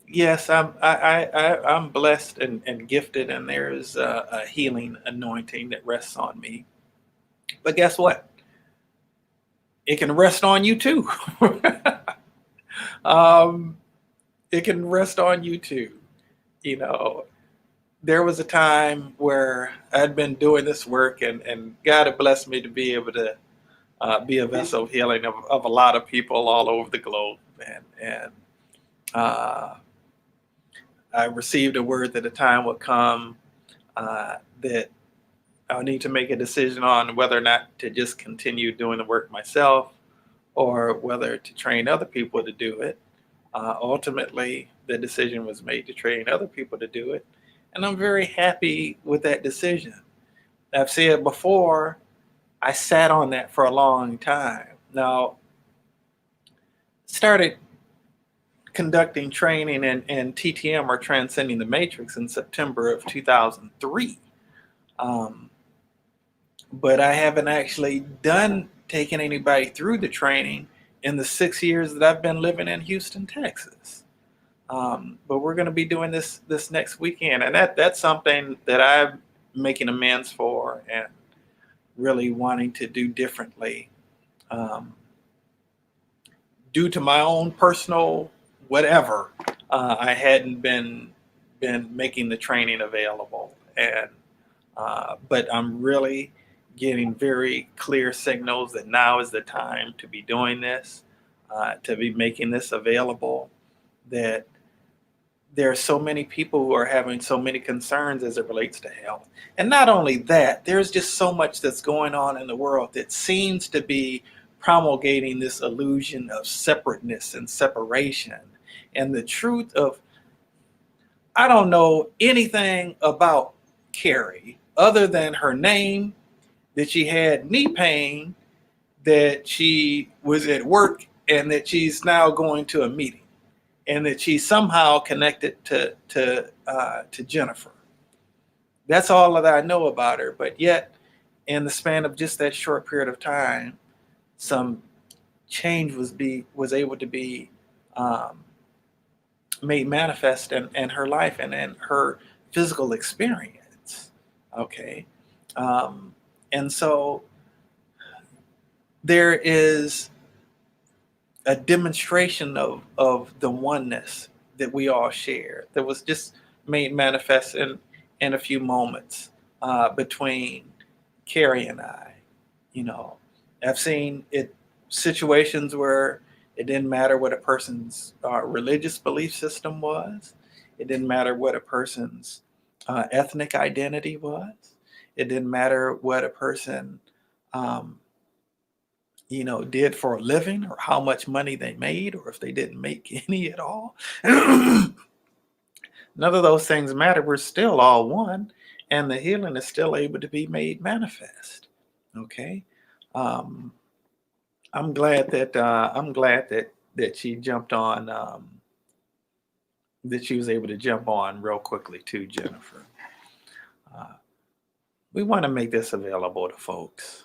Yes, I'm blessed and gifted, and there's a healing anointing that rests on me. But guess what? It can rest on you too. um, it can rest on you too. You know, there was a time where I'd been doing this work, and God had blessed me to be able to be a vessel of healing of a lot of people all over the globe. And uh, I received a word that a time would come that I would need to make a decision on whether or not to just continue doing the work myself or whether to train other people to do it. Ultimately, the decision was made to train other people to do it. And I'm very happy with that decision. I've said before, I sat on that for a long time. Now, started conducting training in TTM, or Transcending the Matrix, in September of 2003. But I haven't actually taken anybody through the training in the 6 years that I've been living in Houston, Texas. But we're going to be doing this next weekend, and that's something that I'm making amends for and really wanting to do differently, due to my own personal whatever. I hadn't been making the training available, and but I'm really getting very clear signals that now is the time to be doing this, to be making this available, that there are so many people who are having so many concerns as it relates to health. And not only that, there's just so much that's going on in the world that seems to be promulgating this illusion of separateness and separation. And the truth of, I don't know anything about Carrie other than her name, that she had knee pain, that she was at work, and that she's now going to a meeting, and that she's somehow connected to Jennifer. That's all that I know about her. But yet, in the span of just that short period of time, some change was able to be um, made manifest in her life and in her physical experience. Okay, um, and so there is a demonstration of the oneness that we all share that was just made manifest in a few moments between Carrie and I. You know, I've seen it situations where it didn't matter what a person's religious belief system was. It didn't matter what a person's ethnic identity was. It didn't matter what a person um, did for a living, or how much money they made, or if they didn't make any at all. None of those things matter. We're still all one, and the healing is still able to be made manifest. Okay. Um, I'm glad that she jumped on, that she was able to jump on real quickly to Jennifer. Uh, we want to make this available to folks.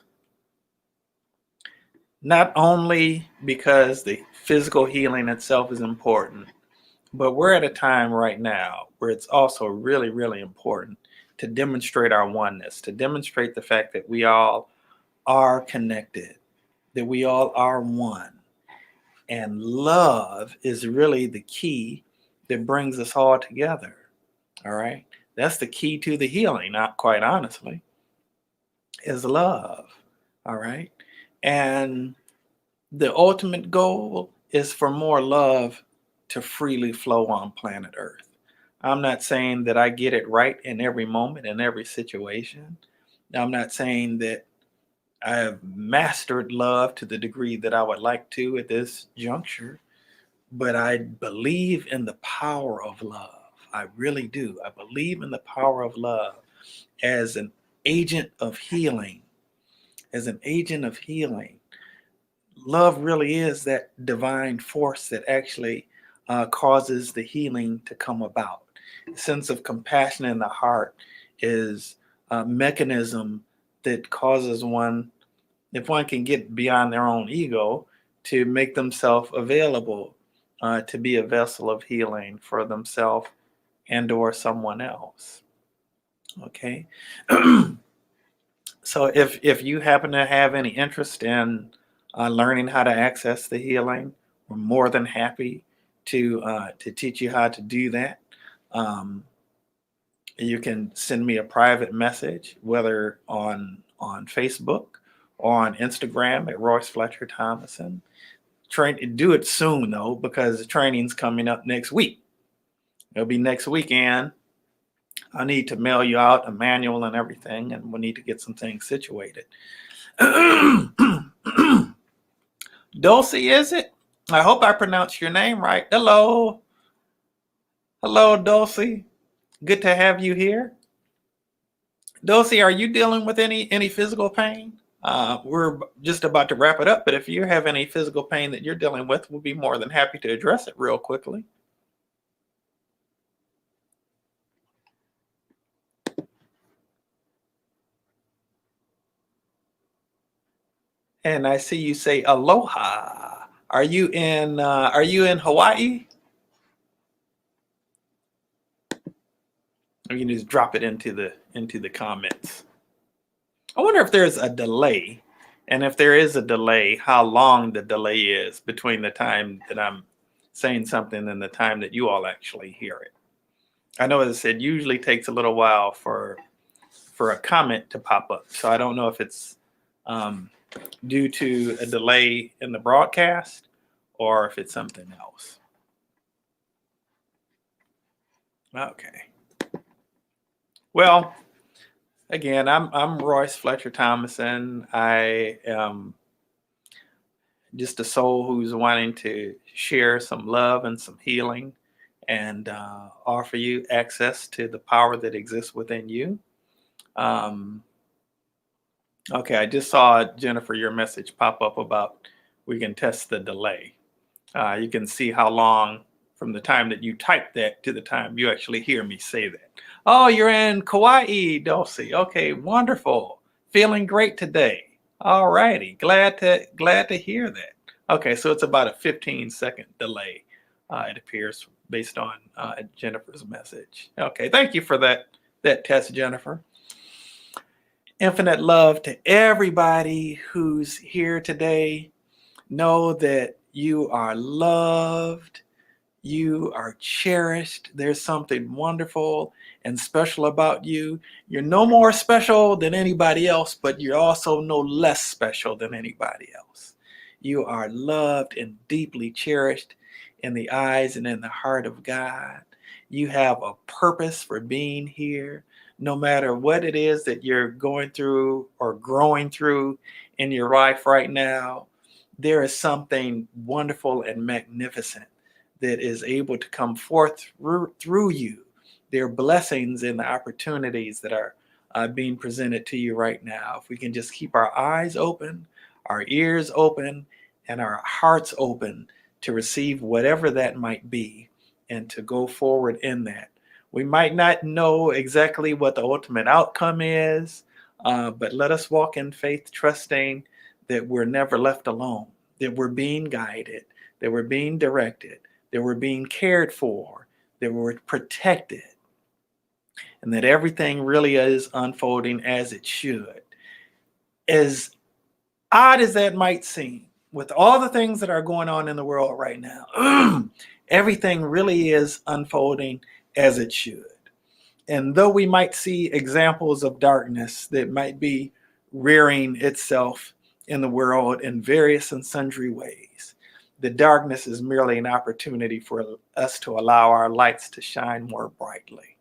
Not only because the physical healing itself is important, but we're at a time right now where it's also really, really important to demonstrate our oneness, to demonstrate the fact that we all are connected, that we all are one. And love is really the key that brings us all together. All right. That's the key to the healing, not quite honestly, is love. All right. And the ultimate goal is for more love to freely flow on planet Earth. I'm not saying that I get it right in every moment, in every situation. I'm not saying that I have mastered love to the degree that I would like to at this juncture, but I believe in the power of love. I really do. I believe in the power of love as an agent of healing, as an agent of healing. Love really is that divine force that actually causes the healing to come about. A sense of compassion in the heart is a mechanism that causes one, if one can get beyond their own ego, to make themselves available to be a vessel of healing for themselves and or someone else. Okay. So if you happen to have any interest in learning how to access the healing, we're more than happy to teach you how to do that. Um, you can send me a private message, whether on Facebook or on Instagram at Royce Fletcher Thomason. Do it soon though, because the training's coming up next week. It'll be next weekend. I need to mail you out a manual and everything, and we need to get some things situated. Dulcie, is it? I hope I pronounced your name right. Hello. Hello, Dulcie. Good to have you here. Dulcie, are you dealing with any physical pain? We're just about to wrap it up, but if you have any physical pain that you're dealing with, we'll be more than happy to address it real quickly. And I see you say aloha. Are you in Hawaii? Or you can just drop it into the comments. I wonder if there's a delay, and if there is a delay, how long the delay is between the time that I'm saying something and the time that you all actually hear it. I know, as I said, usually takes a little while for for a comment to pop up. So I don't know if it's due to a delay in the broadcast or if it's something else. Okay. Well, again, I'm Royce Fletcher Thomason. I am just a soul who's wanting to share some love and some healing and offer you access to the power that exists within you. Um, okay, I just saw, Jennifer, your message pop up about we can test the delay. You can see how long from the time that you type that to the time you actually hear me say that. Oh, you're in Kauai, Dulcie. Okay, wonderful. Feeling great today. All righty. Glad to hear that. Okay, so it's about a 15-second delay, it appears, based on Jennifer's message. Okay, thank you for that test, Jennifer. Infinite love to everybody who's here today. Know that you are loved. You are cherished. There's something wonderful and special about you. You're no more special than anybody else, but you're also no less special than anybody else. You are loved and deeply cherished in the eyes and in the heart of God. You have a purpose for being here. No matter what it is that you're going through or growing through in your life right now, there is something wonderful and magnificent that is able to come forth through you. There are blessings and the opportunities that are being presented to you right now. If we can just keep our eyes open, our ears open, and our hearts open to receive whatever that might be and to go forward in that. We might not know exactly what the ultimate outcome is, but let us walk in faith, trusting that we're never left alone, that we're being guided, that we're being directed, that we're being cared for, that we're protected, and that everything really is unfolding as it should. As odd as that might seem, with all the things that are going on in the world right now, everything really is unfolding as it should. And though we might see examples of darkness that might be rearing itself in the world in various and sundry ways, the darkness is merely an opportunity for us to allow our lights to shine more brightly.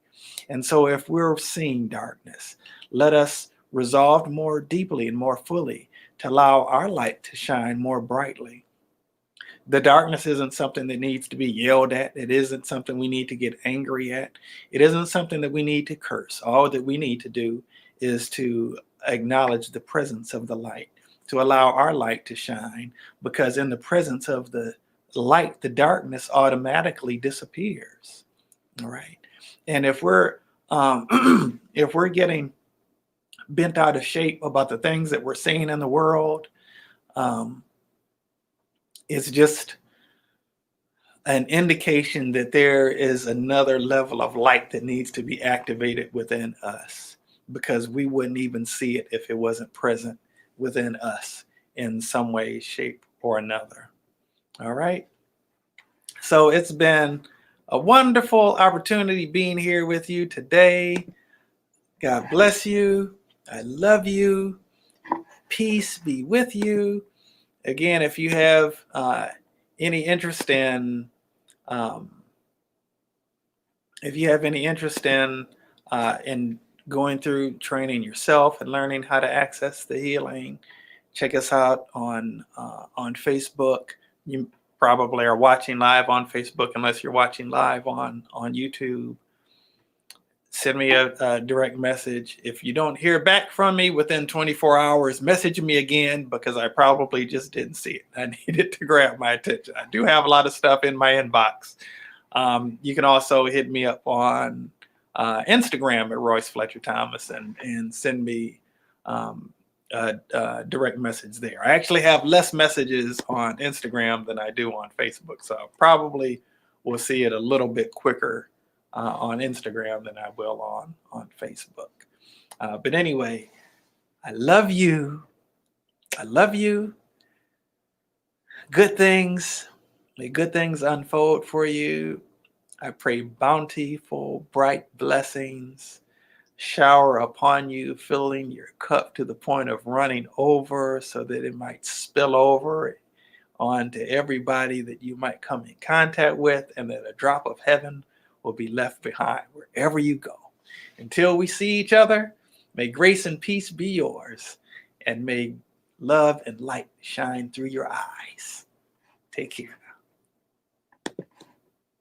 And so if we're seeing darkness, let us resolve more deeply and more fully to allow our light to shine more brightly. The darkness isn't something that needs to be yelled at. It isn't something we need to get angry at. It isn't something that we need to curse. All that we need to do is to acknowledge the presence of the light, to allow our light to shine, because in the presence of the light, the darkness automatically disappears. All right. And if we're if we're getting bent out of shape about the things that we're seeing in the world, it's just an indication that there is another level of light that needs to be activated within us, because we wouldn't even see it if it wasn't present within us in some way, shape, or another. All right. So it's been a wonderful opportunity being here with you today. God bless you. I love you. Peace be with you. Again, if you have any interest in in going through training yourself and learning how to access the healing, check us out on Facebook. You probably are watching live on Facebook, unless you're watching live on YouTube. Send me a direct message. If you don't hear back from me within 24 hours, message me again, because I probably just didn't see it. I needed to grab my attention. I do have a lot of stuff in my inbox. You can also hit me up on Instagram at Royce Fletcher Thomason and send me a direct message there. I actually have less messages on Instagram than I do on Facebook, so I probably will see it a little bit quicker on Instagram than I will on Facebook. But anyway, I love you. I love you. Good things. May good things unfold for you. I pray bountiful, bright blessings shower upon you, filling your cup to the point of running over so that it might spill over onto everybody that you might come in contact with, and that a drop of heaven will be left behind wherever you go. Until we see each other, may grace and peace be yours, and may love and light shine through your eyes. Take care.